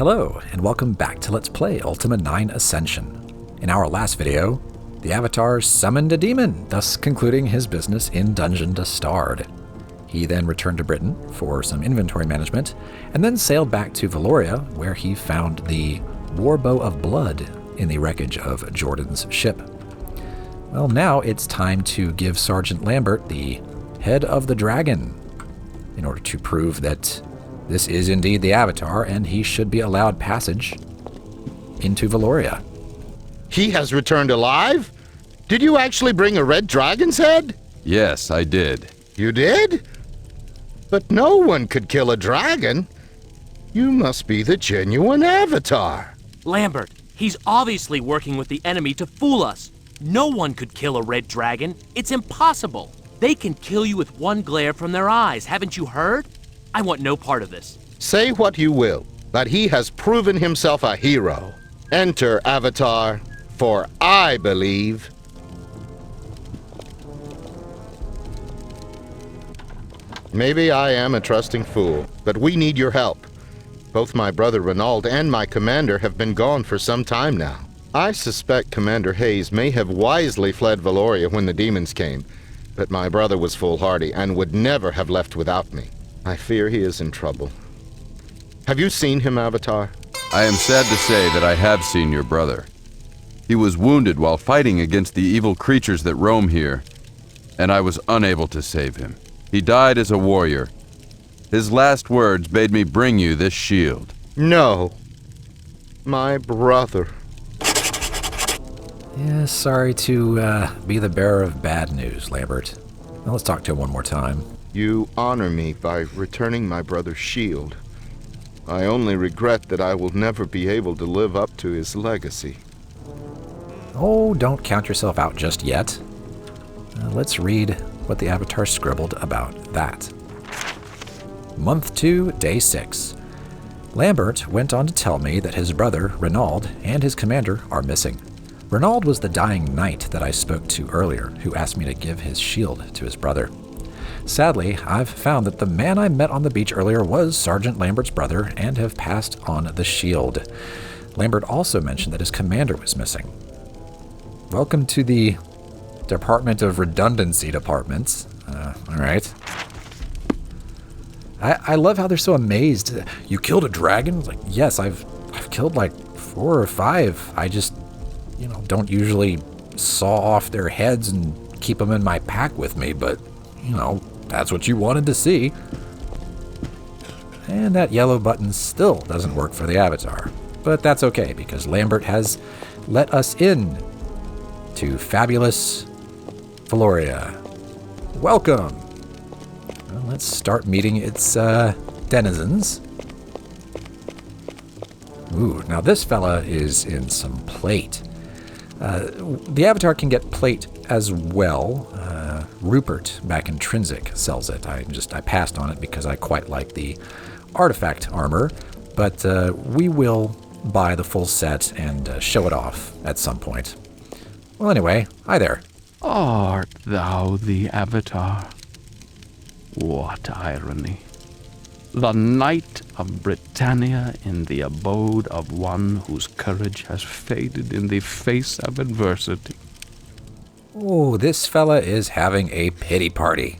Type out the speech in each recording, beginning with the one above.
Hello, and welcome back to Let's Play Ultima IX Ascension. In our last video, the Avatar summoned a demon, thus concluding his business in Dungeon d'Astard. He then returned to Britain for some inventory management, and then sailed back to Valoria, where he found the Warbow of Blood in the wreckage of Jordan's ship. Well, now it's time to give Sergeant Lambert the head of the dragon, in order to prove that this is indeed the Avatar, and he should be allowed passage into Valoria. He has returned alive? Did you actually bring a red dragon's head? Yes, I did. You did? But no one could kill a dragon. You must be the genuine Avatar. Lambert, he's obviously working with the enemy to fool us. No one could kill a red dragon. It's impossible. They can kill you with one glare from their eyes. Haven't you heard? I want no part of this. Say what you will, but he has proven himself a hero. Enter, Avatar, for I believe. Maybe I am a trusting fool, but we need your help. Both my brother Renaud and my commander have been gone for some time now. I suspect Commander Hayes may have wisely fled Valoria when the demons came, but my brother was foolhardy and would never have left without me. I fear he is in trouble. Have you seen him, Avatar? I am sad to say that I have seen your brother. He was wounded while fighting against the evil creatures that roam here, and I was unable to save him. He died as a warrior. His last words bade me bring you this shield. No. My brother. Yeah, sorry to be the bearer of bad news, Lambert. Now let's talk to him one more time. You honor me by returning my brother's shield. I only regret that I will never be able to live up to his legacy. Oh, don't count yourself out just yet. Let's read what the Avatar scribbled about that. Month 2, Day 6. Lambert went on to tell me that his brother, Renaud, and his commander are missing. Renaud was the dying knight that I spoke to earlier, who asked me to give his shield to his brother. Sadly, I've found that the man I met on the beach earlier was Sergeant Lambert's brother and have passed on the shield. Lambert also mentioned that his commander was missing. Welcome to the Department of Redundancy departments. All right. I love how they're so amazed. You killed a dragon? It's like, yes, I've killed like 4 or 5. I just, don't usually saw off their heads and keep them in my pack with me, but, that's what you wanted to see. And that yellow button still doesn't work for the Avatar. But that's okay, because Lambert has let us in to fabulous Valoria. Welcome! Well, let's start meeting its denizens. Ooh, now this fella is in some plate. The Avatar can get plate as well. Rupert, back in Trinsic, sells it. I passed on it because I quite like the artifact armor, but we will buy the full set and show it off at some point. Well, anyway, hi there. Art thou the Avatar? What irony. The Knight of Britannia in the abode of one whose courage has faded in the face of adversity. Oh, this fella is having a pity party.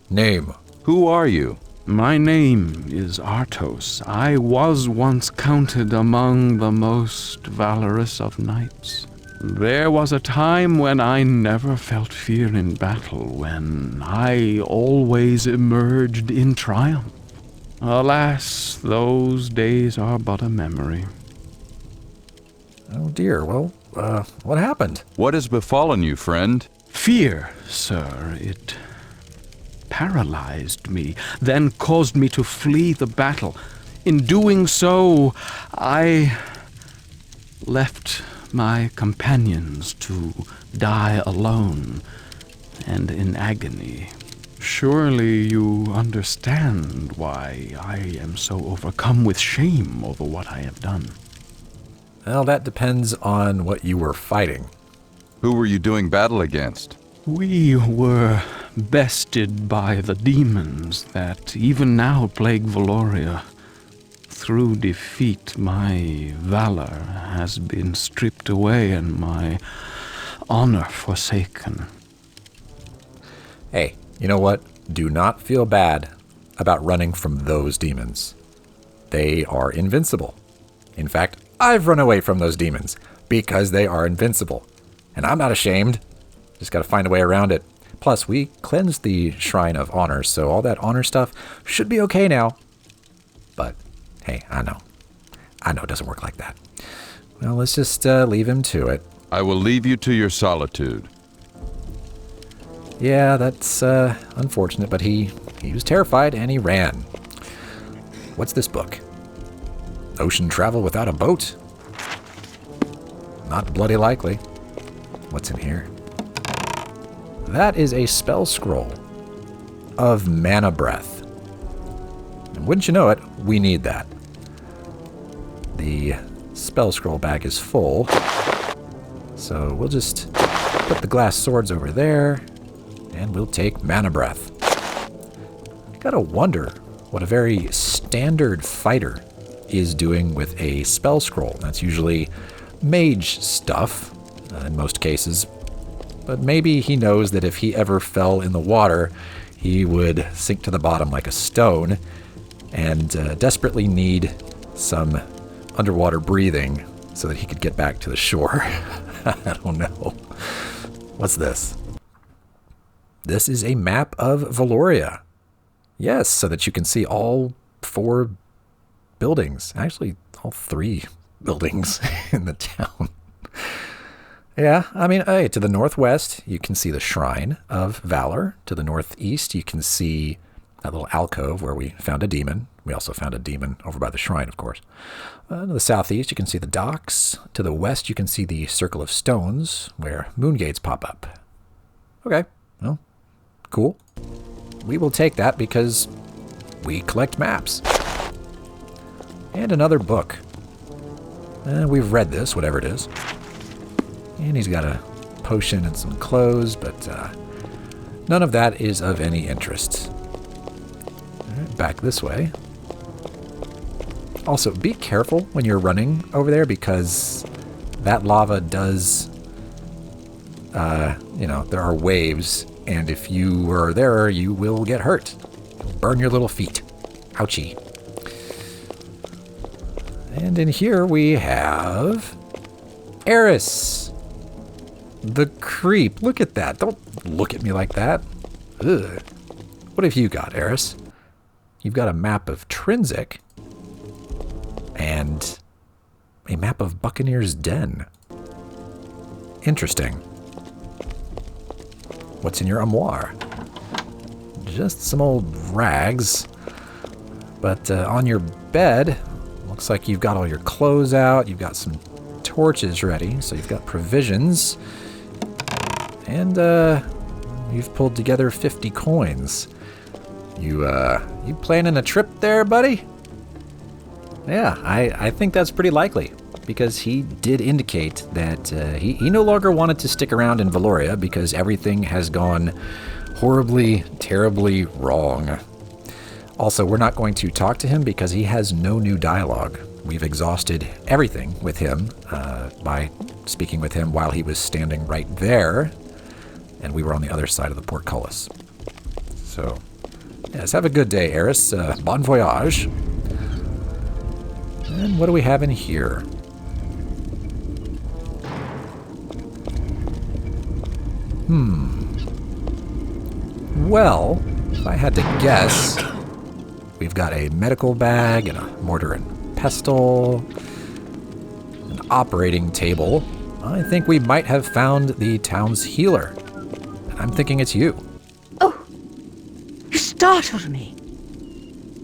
Name? Who are you? My name is Artos. I was once counted among the most valorous of knights. There was a time when I never felt fear in battle, when I always emerged in triumph. Alas, those days are but a memory. Oh dear, well, what happened? What has befallen you, friend? Fear, sir, it paralyzed me, then caused me to flee the battle. In doing so, I left my companions to die alone and in agony. Surely you understand why I am so overcome with shame over what I have done. Well, that depends on what you were fighting. Who were you doing battle against? We were bested by the demons that even now plague Valoria. through defeat my valor has been stripped away and my honor forsaken. Hey, you know what? Do not feel bad about running from those demons. They are invincible. In fact, I've run away from those demons because they are invincible. And I'm not ashamed. Just got to find a way around it. Plus, we cleansed the Shrine of Honor, so all that honor stuff should be okay now. But, hey, I know it doesn't work like that. Well, let's just leave him to it. I will leave you to your solitude. Yeah, that's unfortunate, but he was terrified and he ran. What's this book? Ocean travel without a boat? Not bloody likely. What's in here? That is a spell scroll of mana breath. And wouldn't you know it, we need that. The spell scroll bag is full. So we'll just put the glass swords over there, and we'll take mana breath. I gotta wonder what a very standard fighter is doing with a spell scroll. That's usually mage stuff in most cases. But maybe he knows that if he ever fell in the water, he would sink to the bottom like a stone and desperately need some underwater breathing so that he could get back to the shore. I don't know. What's this? This is a map of Valoria. Yes, so that you can see all 4 buildings. Actually, all 3 buildings in the town. Yeah, I mean, hey, to the northwest, you can see the Shrine of Valor. To the northeast, you can see that little alcove where we found a demon. We also found a demon over by the shrine, of course. To the southeast, you can see the docks. To the west, you can see the Circle of Stones, where moon gates pop up. Okay, well, cool. We will take that because we collect maps. And another book. We've read this, whatever it is. And he's got a potion and some clothes, but none of that is of any interest. All right, back this way. Also, be careful when you're running over there because that lava does, there are waves, and if you are there, you will get hurt. You'll burn your little feet. Ouchie. And in here we have Artos. The creep. Look at that. Don't look at me like that. Ugh. What have you got, Artos? You've got a map of Trinsic and a map of Buccaneer's Den. Interesting. What's in your armoire? Just some old rags. But on your bed, looks like you've got all your clothes out. You've got some torches ready, so you've got provisions. And you've pulled together 50 coins. You planning a trip there, buddy? Yeah, I think that's pretty likely, because he did indicate that he no longer wanted to stick around in Valoria because everything has gone horribly, terribly wrong. Also, we're not going to talk to him because he has no new dialogue. We've exhausted everything with him by speaking with him while he was standing right there, and we were on the other side of the portcullis. So, yes, have a good day, Artos. Bon voyage. And what do we have in here? Well, if I had to guess, we've got a medical bag and a mortar and pestle, an operating table. I think we might have found the town's healer. And I'm thinking it's you. Oh, you startled me.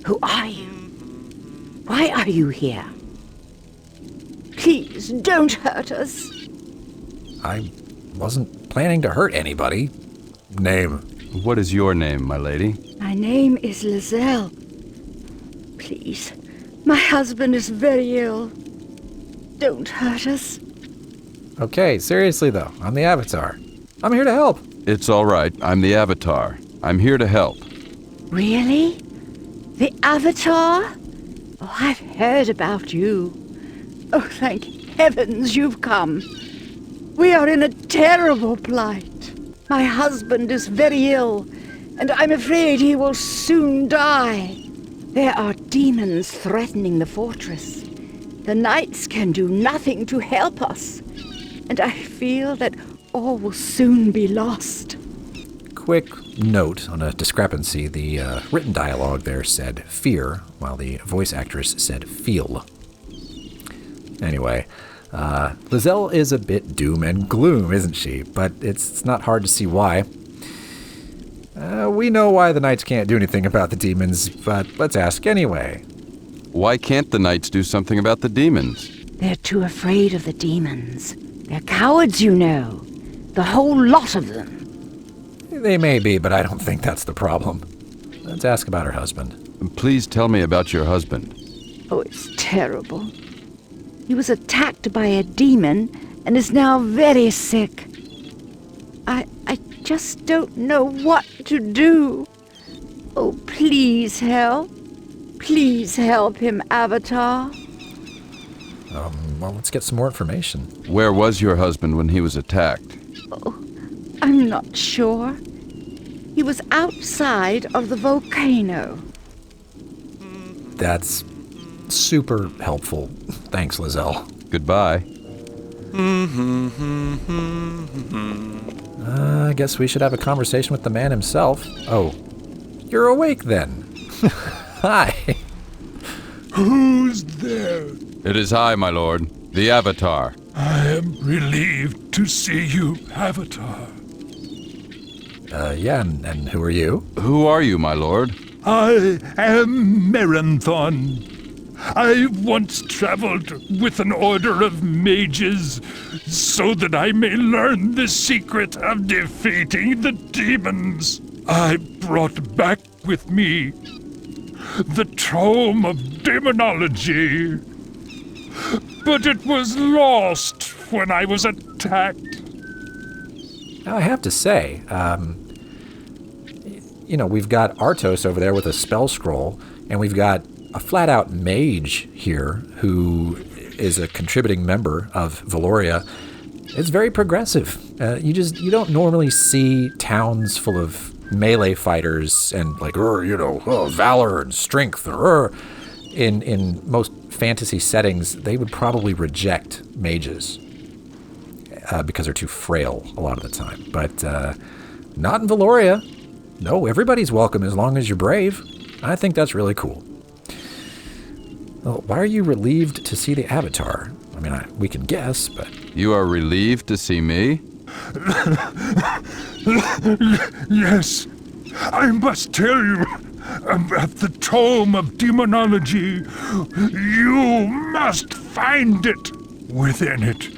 Who are you? Why are you here? Please, don't hurt us. I wasn't planning to hurt anybody. Name? What is your name, my lady? My name is Lilselle. Please, my husband is very ill. Don't hurt us. Okay, seriously though, I'm the Avatar. I'm here to help. It's all right. I'm the Avatar. I'm here to help. Really? The Avatar? Oh, I've heard about you. Oh, thank heavens you've come. We are in a terrible plight. My husband is very ill, and I'm afraid he will soon die. There are demons threatening the fortress. The knights can do nothing to help us, and I feel that all will soon be lost. Quick note on a discrepancy. The written dialogue there said fear, while the voice actress said feel. Anyway, Lilselle is a bit doom and gloom, isn't she? But it's not hard to see why. We know why the knights can't do anything about the demons, but let's ask anyway. Why can't the knights do something about the demons? They're too afraid of the demons. They're cowards, you know. The whole lot of them. They may be, but I don't think that's the problem. Let's ask about her husband. Please tell me about your husband. Oh, it's terrible. He was attacked by a demon and is now very sick. I just don't know what to do. Oh, please help. Please help him, Avatar. Well, let's get some more information. Where was your husband when he was attacked? Oh, I'm not sure. He was outside of the volcano. That's super helpful. Thanks, Lilselle. Goodbye. I guess we should have a conversation with the man himself. Oh, you're awake then. Hi. Who's there? It is I, my lord, the Avatar. I am relieved to see you, Avatar. Yeah, and who are you? Who are you, my lord? I am Meranthon. I once traveled with an order of mages so that I may learn the secret of defeating the demons. I brought back with me the Tome of Daemonology, but it was lost when I was attacked. I have to say, we've got Artos over there with a spell scroll, and we've got a flat-out mage here who is a contributing member of Valoria. It's very progressive. You don't normally see towns full of melee fighters and valor and strength. In most fantasy settings, they would probably reject mages because they're too frail a lot of the time. But not in Valoria. No, everybody's welcome as long as you're brave. I think that's really cool. Well, why are you relieved to see the Avatar? I mean, we can guess, but... You are relieved to see me? Yes, I must tell you about the Tome of Daemonology. You must find it. Within it,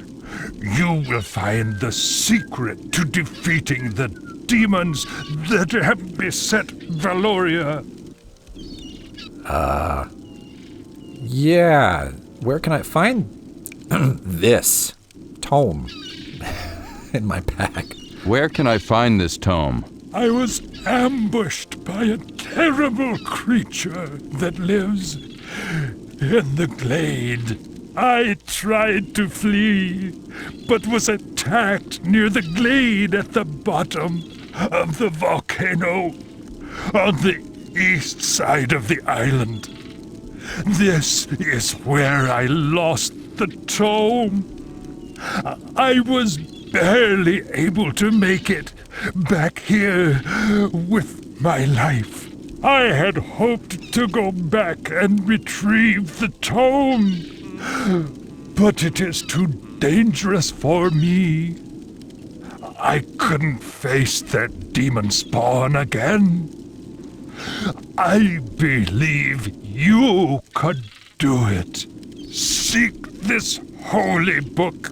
you will find the secret to defeating the demons that have beset Valoria. Yeah. Where can I find this tome in my pack? Where can I find this tome? I was ambushed by a terrible creature that lives in the glade. I tried to flee, but was attacked near the glade at the bottom of the volcano on the east side of the island. This is where I lost the tome. I was barely able to make it back here with my life. I had hoped to go back and retrieve the tome, but it is too dangerous for me. I couldn't face that demon spawn again. I believe you could do it. Seek this holy book.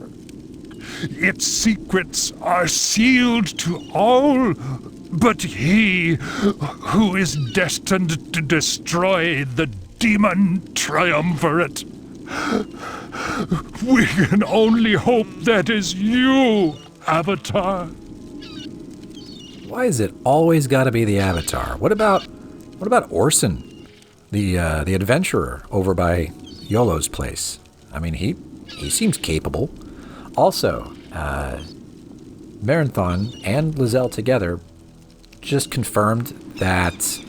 Its secrets are sealed to all but he who is destined to destroy the demon triumvirate. We can only hope that is you, Avatar. Why is it always got to be the Avatar? What about Orson? the adventurer over by Yolo's place. I mean, he seems capable. Also, Meranthon and Lilselle together just confirmed that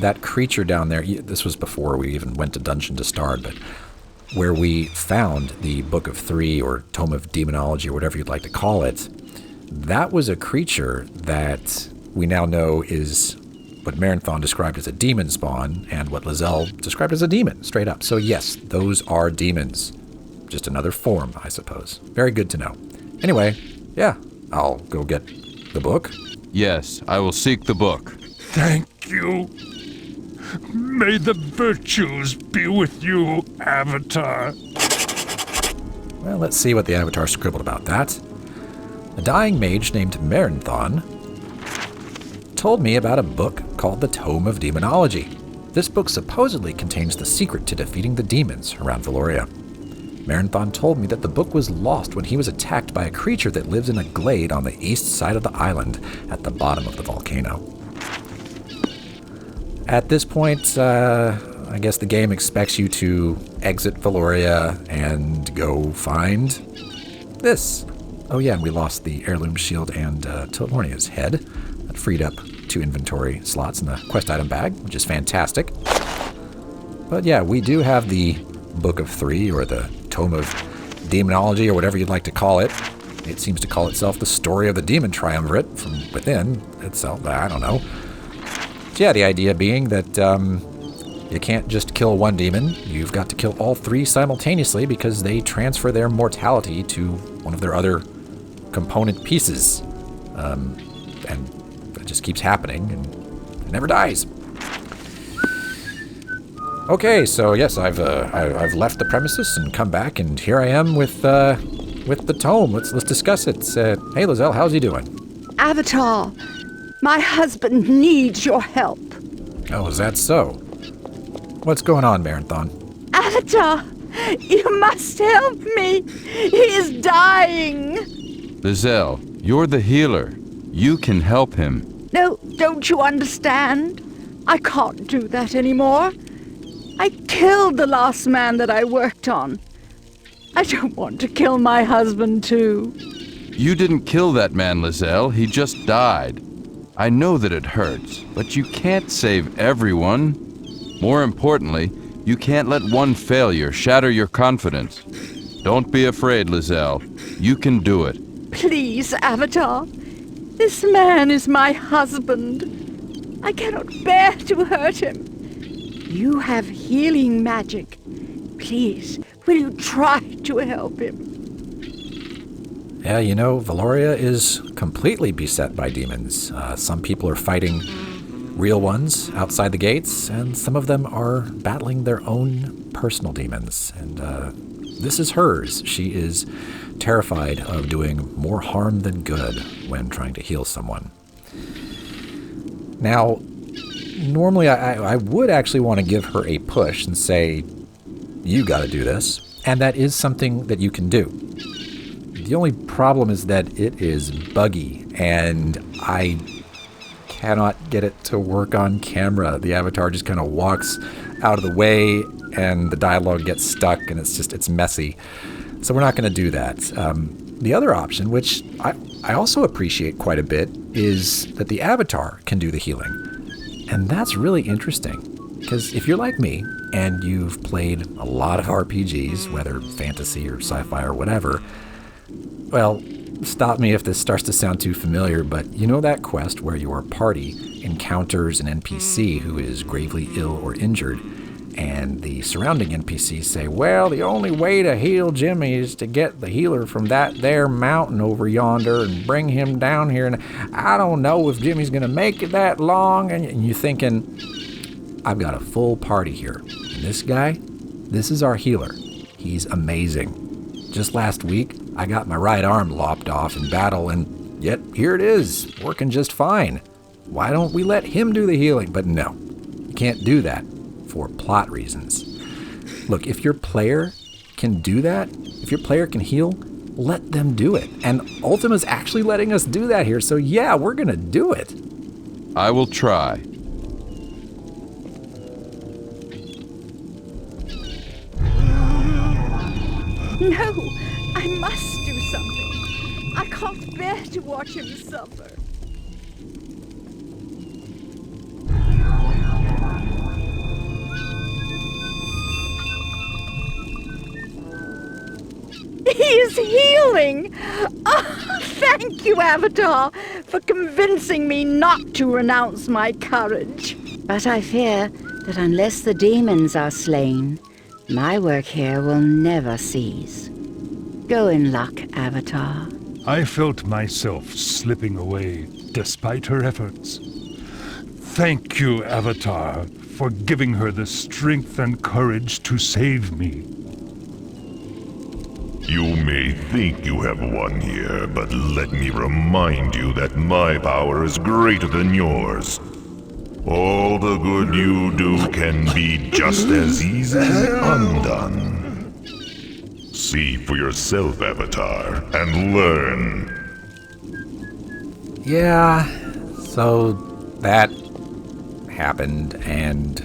that creature down there, this was before we even went to Dungeon to Stard, but where we found the Book of Three or Tome of Daemonology or whatever you'd like to call it, that was a creature that we now know is what Meranthon described as a demon spawn and what Lilselle described as a demon, straight up. So yes, those are demons. Just another form, I suppose. Very good to know. Anyway, yeah, I'll go get the book. Yes, I will seek the book. Thank you. May the virtues be with you, Avatar. Well, let's see what the Avatar scribbled about that. A dying mage named Meranthon told me about a book called the Tome of Daemonology. This book supposedly contains the secret to defeating the demons around Valoria. Meranthon told me that the book was lost when he was attacked by a creature that lives in a glade on the east side of the island at the bottom of the volcano. At this point, I guess the game expects you to exit Valoria and go find this. Oh yeah, and we lost the heirloom shield and Talornia's head. That freed up 2 inventory slots in the quest item bag, which is fantastic. But yeah, we do have the Book of Three, or the Tome of Daemonology, or whatever you'd like to call it. It seems to call itself the story of the demon triumvirate from within itself. I don't know. So yeah, the idea being that you can't just kill one demon. You've got to kill all 3 simultaneously because they transfer their mortality to one of their other component pieces. And it just keeps happening, and it never dies. Okay, so yes, I've left the premises and come back, and here I am with the tome. Let's discuss it. Hey, Lilselle, how's he doing? Avatar, my husband needs your help. Oh, is that so? What's going on, Meranthon? Avatar, you must help me. He is dying. Lilselle, you're the healer. You can help him. No, don't you understand? I can't do that anymore. I killed the last man that I worked on. I don't want to kill my husband, too. You didn't kill that man, Lilselle. He just died. I know that it hurts, but you can't save everyone. More importantly, you can't let one failure shatter your confidence. Don't be afraid, Lilselle. You can do it. Please, Avatar. This man is my husband. I cannot bear to hurt him. You have healing magic. Please, will you try to help him? Yeah, you know, Valoria is completely beset by demons. Some people are fighting real ones outside the gates, and some of them are battling their own personal demons. And this is hers. She is terrified of doing more harm than good when trying to heal someone. Now, normally I would actually want to give her a push and say, you got to do this. And that is something that you can do. The only problem is that it is buggy, and I cannot get it to work on camera. The avatar just kind of walks out of the way, and the dialogue gets stuck, and it's messy. So we're not going to do that. The other option, which I also appreciate quite a bit, is that the avatar can do the healing. And that's really interesting, because if you're like me, and you've played a lot of RPGs, whether fantasy or sci-fi or whatever, well, stop me if this starts to sound too familiar, but you know that quest where your party encounters an NPC who is gravely ill or injured, and the surrounding NPCs say, well, the only way to heal Jimmy is to get the healer from that there mountain over yonder and bring him down here, and I don't know if Jimmy's going to make it that long, and you're thinking, I've got a full party here, and this guy, this is our healer. He's amazing. Just last week, I got my right arm lopped off in battle, and yet here it is, working just fine. Why don't we let him do the healing? But no, you can't do that for plot reasons. Look, if your player can do that, if your player can heal, let them do it. And Ultima's actually letting us do that here, so yeah, we're gonna do it. I will try. No, I must do something. I can't bear to watch him suffer. He is healing! Oh, thank you, Avatar, for convincing me not to renounce my courage. But I fear that unless the demons are slain, my work here will never cease. Go in luck, Avatar. I felt myself slipping away despite her efforts. Thank you, Avatar, for giving her the strength and courage to save me. You may think you have won here, but let me remind you that my power is greater than yours. All the good you do can be just as easily undone. See for yourself, Avatar, and learn. Yeah, so that happened, and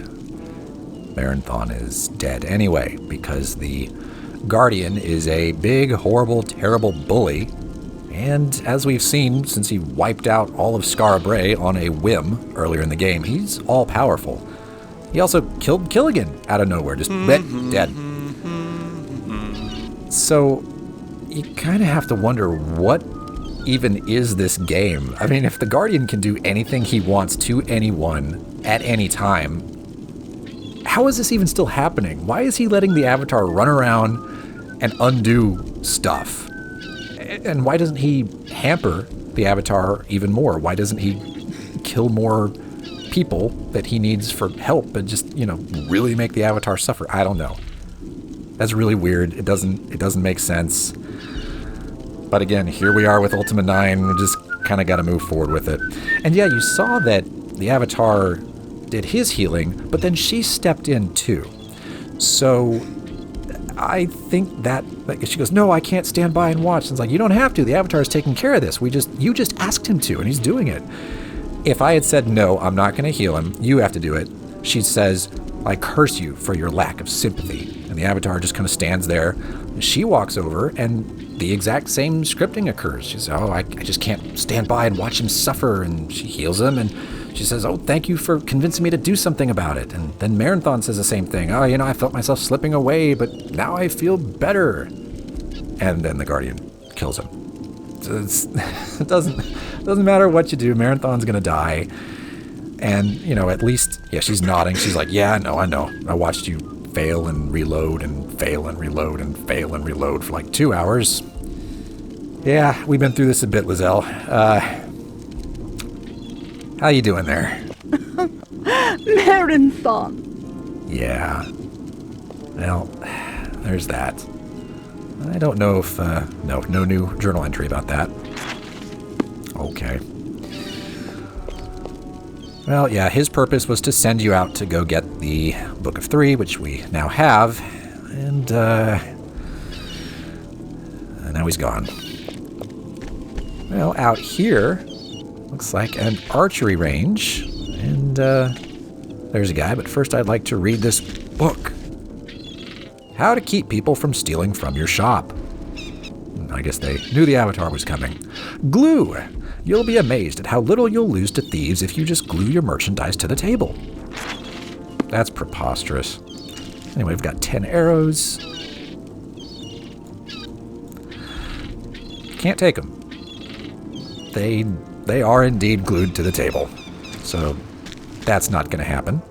Meranthon is dead anyway, because the Guardian is a big, horrible, terrible bully, and as we've seen since he wiped out all of Scarabray on a whim earlier in the game, he's all-powerful. He also killed Killigan out of nowhere, just dead. So you kind of have to wonder, what even is this game? I mean, if the Guardian can do anything he wants to anyone at any time, how is this even still happening? Why is he letting the Avatar run around and undo stuff? And why doesn't he hamper the Avatar even more? Why doesn't he kill more people that he needs for help and just, really make the Avatar suffer? I don't know. That's really weird. It doesn't make sense. But again, here we are with Ultima IX. We just kind of got to move forward with it. And yeah, you saw that the Avatar did his healing, but then she stepped in too. So I think that, she goes, no, I can't stand by and watch. And it's like, you don't have to. The Avatar is taking care of this. You just asked him to, and he's doing it. If I had said, no, I'm not going to heal him, you have to do it, she says, I curse you for your lack of sympathy. And the Avatar just kind of stands there. She walks over, and the exact same scripting occurs. She says, I just can't stand by and watch him suffer. And she heals him, and she says, thank you for convincing me to do something about it. And then Meranthon says the same thing. I felt myself slipping away, but now I feel better. And then the Guardian kills him. So it doesn't matter what you do. Meranthon's going to die. And, at least, she's nodding. She's like, yeah, I know. I watched you fail and reload and fail and reload and fail and reload for like 2 hours. Yeah, we've been through this a bit, Lilselle. How you doing there? Meranthon. Yeah. Well, there's that. I don't know if, no new journal entry about that. Okay. Well, yeah, his purpose was to send you out to go get the Book of 3, which we now have, and now he's gone. Well, out here, looks like an archery range, and there's a guy, but first I'd like to read this book. How to Keep People from Stealing from Your Shop. I guess they knew the Avatar was coming. Glue. You'll be amazed at how little you'll lose to thieves if you just glue your merchandise to the table. That's preposterous. Anyway, we've got 10 arrows. Can't take them. They are indeed glued to the table. So that's not going to happen.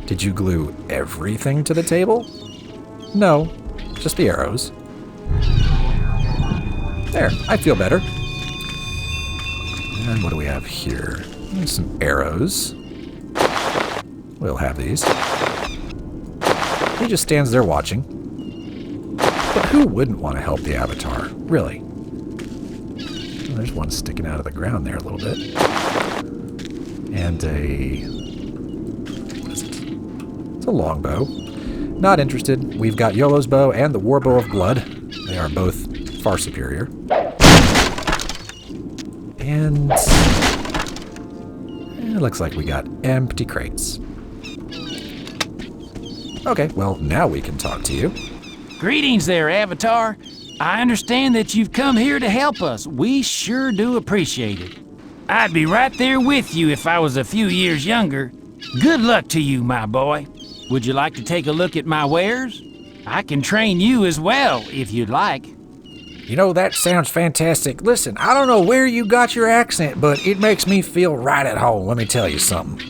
Did you glue everything to the table? No, just the arrows. There, I feel better. And what do we have here? There's some arrows. We'll have these. He just stands there watching. But who wouldn't want to help the Avatar? Really? Well, there's one sticking out of the ground there a little bit. And what is it? It's a longbow. Not interested. We've got Iolo's bow and the Warbow of Blood. They are both far superior. And it looks like we got empty crates. Okay, well, now we can talk to you. Greetings there, Avatar. I understand that you've come here to help us. We sure do appreciate it. I'd be right there with you if I was a few years younger. Good luck to you, my boy. Would you like to take a look at my wares? I can train you as well, if you'd like. You know, that sounds fantastic. Listen, I don't know where you got your accent, but it makes me feel right at home, let me tell you something.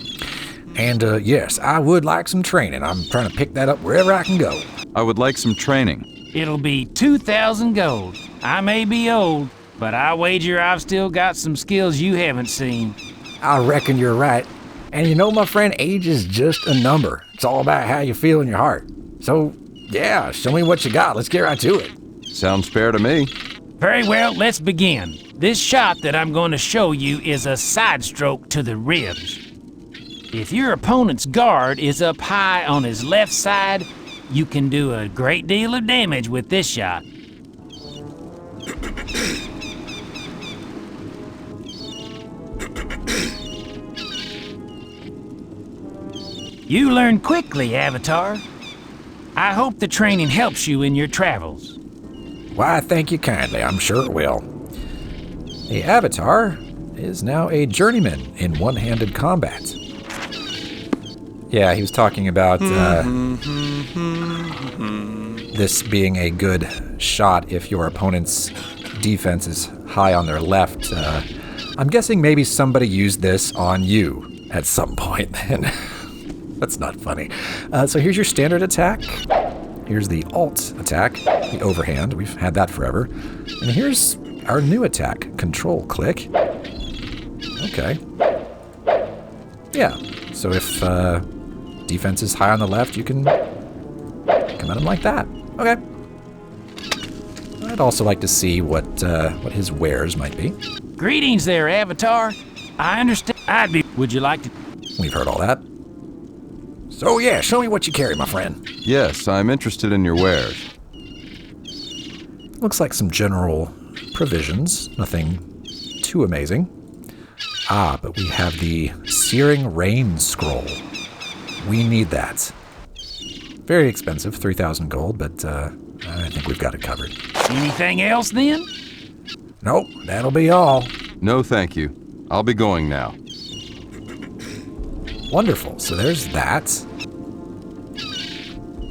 And yes, I would like some training. I'm trying to pick that up wherever I can go. I would like some training. It'll be 2,000 gold. I may be old, but I wager I've still got some skills you haven't seen. I reckon you're right. And you know, my friend, age is just a number. It's all about how you feel in your heart. So, yeah, show me what you got. Let's get right to it. Sounds fair to me. Very well, let's begin. This shot that I'm going to show you is a side stroke to the ribs. If your opponent's guard is up high on his left side, you can do a great deal of damage with this shot. You learn quickly, Avatar. I hope the training helps you in your travels. Why, thank you kindly. I'm sure it will. The Avatar is now a journeyman in one-handed combat. Yeah, he was talking about this being a good shot if your opponent's defense is high on their left. I'm guessing maybe somebody used this on you at some point then. That's not funny. So here's your standard attack. Here's the alt attack, the overhand. We've had that forever. And here's our new attack, control click. Okay. Yeah, so if defense is high on the left, you can come at him like that. Okay. I'd also like to see what his wares might be. Greetings there, Avatar. I understand. Would you like to... We've heard all that. So yeah, show me what you carry, my friend. Yes, I'm interested in your wares. Looks like some general provisions, nothing too amazing. Ah, but we have the Searing Rain Scroll. We need that. Very expensive, 3,000 gold, but I think we've got it covered. Anything else then? Nope, that'll be all. No, thank you. I'll be going now. Wonderful, so there's that.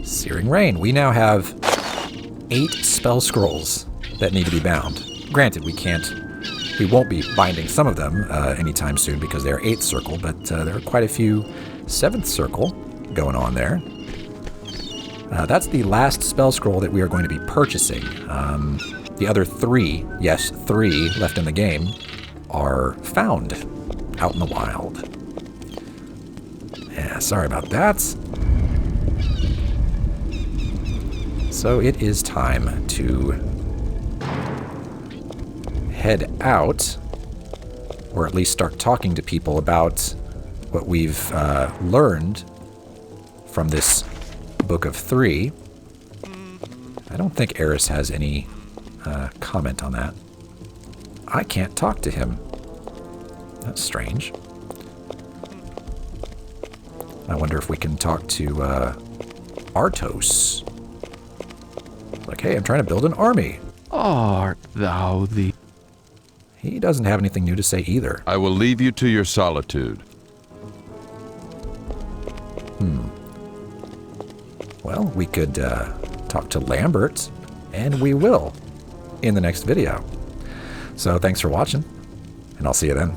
Searing Rain. We now have 8 spell scrolls that need to be bound. Granted, we won't be binding some of them anytime soon because they're 8th circle, but there are quite a few 7th circle going on there. That's the last spell scroll that we are going to be purchasing. The other 3, yes, 3 left in the game, are found out in the wild. Yeah, sorry about that. So it is time to head out, or at least start talking to people about what we've learned from this Book of 3. I don't think Eris has any comment on that. I can't talk to him. That's strange. I wonder if we can talk to Artos. Like, hey, I'm trying to build an army. Art thou the... He doesn't have anything new to say either. I will leave you to your solitude. Well, we could talk to Lambert, and we will in the next video. So thanks for watching, and I'll see you then.